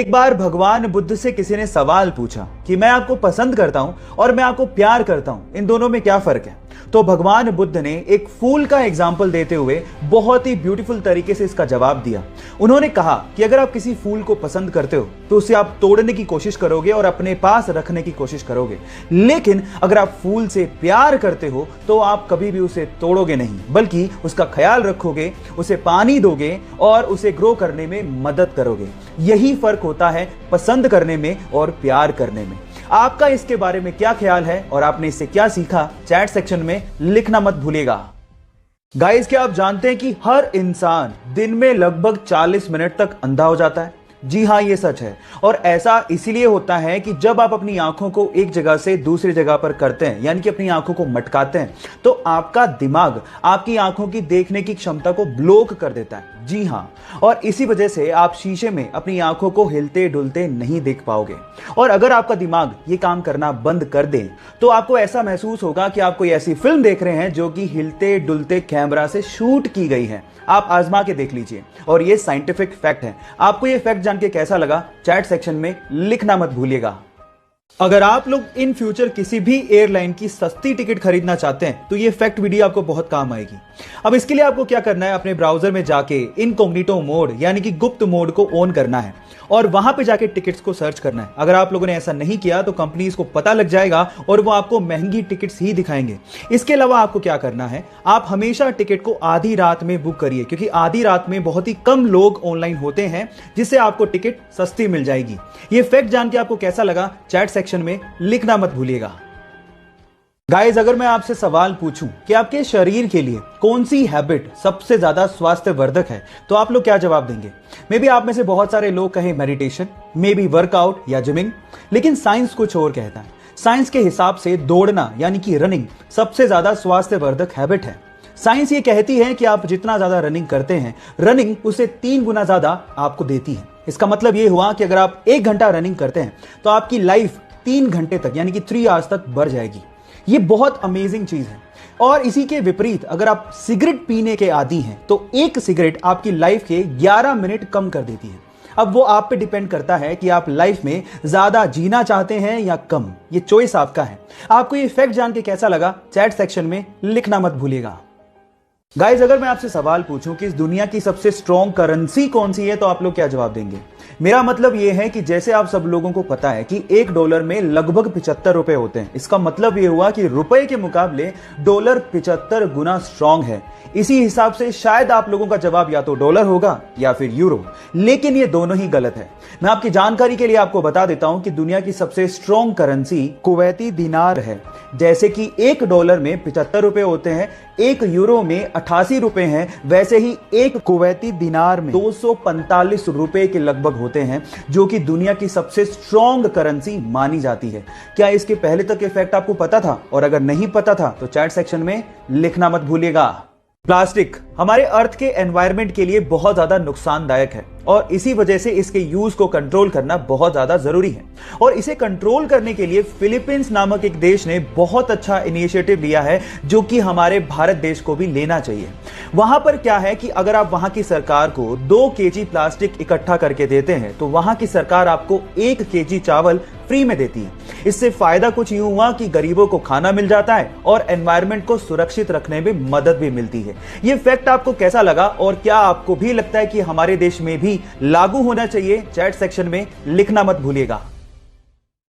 एक बार भगवान बुद्ध से किसी ने सवाल पूछा कि मैं आपको पसंद करता हूं और मैं आपको प्यार करता हूं, इन दोनों में क्या फर्क है। तो भगवान बुद्ध ने एक फूल का एग्जाम्पल देते हुए बहुत ही ब्यूटीफुल तरीके से इसका जवाब दिया। उन्होंने कहा कि अगर आप किसी फूल को पसंद करते हो तो उसे आप तोड़ने की कोशिश करोगे और अपने पास रखने की कोशिश करोगे, लेकिन अगर आप फूल से प्यार करते हो तो आप कभी भी उसे तोड़ोगे नहीं, बल्कि उसका ख्याल रखोगे, उसे पानी दोगे और उसे ग्रो करने में मदद करोगे। यही फर्क होता है पसंद करने में और प्यार करने में। आपका इसके बारे में क्या ख्याल है और आपने इससे क्या सीखा, चैट सेक्शन में लिखना मत भूलिएगा। गाइस, क्या आप जानते हैं कि हर इंसान दिन में लगभग 40 मिनट तक अंधा हो जाता है? जी हाँ, ये सच है। और ऐसा इसीलिए होता है कि जब आप अपनी आंखों को एक जगह से दूसरी जगह पर करते हैं, यानी कि अपनी आंखों को मटकाते हैं, तो आपका दिमाग आपकी आंखों की देखने की क्षमता को ब्लॉक कर देता है। जी हाँ, और इसी वजह से आप शीशे में अपनी आंखों को हिलते डुलते नहीं देख पाओगे। और अगर आपका दिमाग ये काम करना बंद कर दे तो आपको ऐसा महसूस होगा कि आप कोई ऐसी फिल्म देख रहे हैं जो कि हिलते डुलते कैमरा से शूट की गई है। आप आजमा के देख लीजिए, और ये साइंटिफिक फैक्ट है। आपको ये फैक्ट जान के कैसा लगा, चैट सेक्शन में लिखना मत भूलिएगा। अगर आप लोग इन फ्यूचर किसी भी एयरलाइन की सस्ती टिकट खरीदना चाहते हैं तो ये फैक्ट वीडियो आपको बहुत काम आएगी। अब इसके लिए आपको क्या करना है, अपने ब्राउजर में जाके इनकॉग्निटो मोड यानी कि गुप्त मोड को ऑन करना है और वहां पे जाके टिकट्स को सर्च करना है। अगर आप लोगों ने ऐसा नहीं किया तो कंपनीज को पता लग जाएगा और वो आपको महंगी टिकट्स ही दिखाएंगे। इसके अलावा आपको क्या करना है, आप हमेशा टिकट को आधी रात में बुक करिए, क्योंकि आधी रात में बहुत ही कम लोग ऑनलाइन होते हैं, जिससे आपको टिकट सस्ती मिल जाएगी। ये फैक्ट जान के आपको कैसा लगा, चैट सेक्शन में लिखना मत भूलिएगा। गाइस, अगर मैं आपसे सवाल पूछूं कि आपके शरीर के लिए कौन सी हैबिट सबसे ज्यादा स्वास्थ्यवर्धक है, तो आप लोग क्या जवाब देंगे? मे बी आप में से बहुत सारे लोग कहें मेडिटेशन, मे बी वर्कआउट या जिमिंग, लेकिन साइंस कुछ और कहता है। साइंस के हिसाब से दौड़ना यानी कि रनिंग सबसे ज्यादा स्वास्थ्यवर्धक हैबिट है। साइंस ये कहती है कि आप जितना ज्यादा रनिंग करते हैं, रनिंग उसे 3 गुना ज्यादा आपको देती है। इसका मतलब ये हुआ कि अगर आप 1 घंटा रनिंग करते हैं तो आपकी लाइफ 3 घंटे तक यानी कि 3 आवर्स तक बढ़ जाएगी। ये बहुत अमेजिंग चीज है। और इसी के विपरीत अगर आप सिगरेट पीने के आदी हैं तो एक सिगरेट आपकी लाइफ के 11 मिनट कम कर देती है। अब वो आप पे डिपेंड करता है कि आप लाइफ में ज्यादा जीना चाहते हैं या कम। ये चॉइस आपका है। आपको ये फैक्ट जान के कैसा लगा, चैट सेक्शन में लिखना मत भूलिएगा। गाइज, अगर मैं आपसे सवाल पूछूं कि इस दुनिया की सबसे स्ट्रॉन्ग करेंसी कौन सी है, तो आप लोग क्या जवाब देंगे? मेरा मतलब यह है कि जैसे आप सब लोगों को पता है कि $1 में लगभग 75 रुपए होते हैं। इसका मतलब यह हुआ कि रुपए के मुकाबले डॉलर 75 गुना स्ट्रॉन्ग है। इसी हिसाब से शायद आप लोगों का जवाब या तो डॉलर होगा या फिर यूरो, लेकिन ये दोनों ही गलत है। मैं आपकी जानकारी के लिए आपको बता देता हूं कि दुनिया की सबसे स्ट्रॉन्ग करेंसी कुवैती दिनार है। जैसे कि $1 में 75 रुपए होते हैं, 1 यूरो में 88 रुपए हैं, वैसे ही 1 कुवैती दिनार में 245 रुपए के लगभग होते हैं, जो कि दुनिया की सबसे स्ट्रॉन्ग करेंसी मानी जाती है। क्या इसके पहले तक ये फैक्ट आपको पता था? और अगर नहीं पता था तो चैट सेक्शन में लिखना मत भूलिएगा। प्लास्टिक हमारे अर्थ के एनवायरनमेंट के लिए बहुत ज्यादा नुकसानदायक है और इसी वजह से इसके यूज को कंट्रोल करना बहुत ज्यादा जरूरी है। और इसे कंट्रोल करने के लिए फिलीपींस नामक एक देश ने बहुत अच्छा इनिशिएटिव लिया है, जो कि हमारे भारत देश को भी लेना चाहिए। वहां पर क्या है कि अगर आप वहां की सरकार को 2 केजी प्लास्टिक इकट्ठा करके देते हैं तो वहां की सरकार आपको 1 केजी चावल फ्री में देती है। इससे फायदा कुछ यूं हुआ कि गरीबों को खाना मिल जाता है और एनवायरनमेंट को सुरक्षित रखने में मदद भी मिलती है। यह फैक्ट आपको कैसा लगा और क्या आपको भी लगता है कि हमारे देश में भी लागू होना चाहिए? चैट सेक्शन में लिखना मत भूलिएगा।